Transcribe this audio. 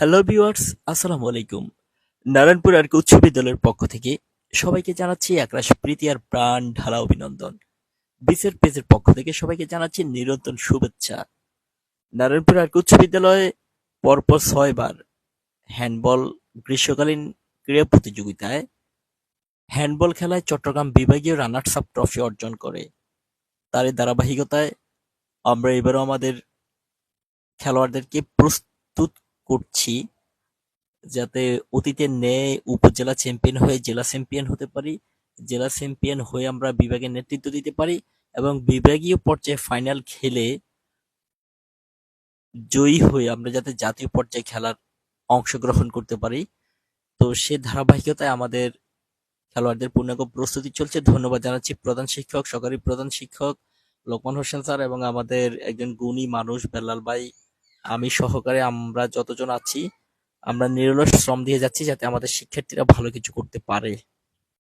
Hello viewers, আসসালামু আলাইকুম। নারায়ণপুর আরকি উচ্চ বিদ্যালয়ের পক্ষ থেকে সবাইকে জানাচ্ছি একরাশ প্রীতি আর প্রাণ ঢালা অভিনন্দন। বিসের পেজের পক্ষ থেকে সবাইকে জানাচ্ছি নিরন্তর শুভেচ্ছা। নারায়ণপুর আরকি উচ্চ বিদ্যালয়ে পরপর ৬ বার হ্যান্ডবল গ্রীষ্মকালীন ক্রীড়া প্রতিযোগিতায় হ্যান্ডবল খেলায় চট্টগ্রাম বিভাগীয় রানার্স আপ ট্রফি অর্জন করে। তারই ধারাবাহিকতায় আমরা এবারও আমাদের খেলোয়াড়দেরকে প্রস্তুত করছি যাতে অতীতের ন্যায় উপজেলা চ্যাম্পিয়ন হয়ে জেলা চ্যাম্পিয়ন হতে পারি, জেলা চ্যাম্পিয়ন হয়ে আমরা বিভাগের নেতৃত্ব দিতে পারি এবং বিভাগীয় পর্যায়ে ফাইনাল খেলে জয়ী হয়ে আমরা যাতে জাতীয় পর্যায়ে খেলার অংশগ্রহণ করতে পারি। তো সে ধারাবাহিকতায় আমাদের খেলোয়াড়দের পূর্ণাঙ্গ প্রস্তুতি চলছে। ধন্যবাদ জানাচ্ছি প্রধান শিক্ষক, সহকারী প্রধান শিক্ষক লোকমান হোসেন স্যার এবং আমাদের একজন গুণী মানুষ বেল্লাল ভাই, আমি সহকারে আমরা যতজন আছি আমরা নিরলস শ্রম দিয়ে যাচ্ছি যাতে আমাদের শিক্ষার্থীরা ভালো কিছু করতে পারে।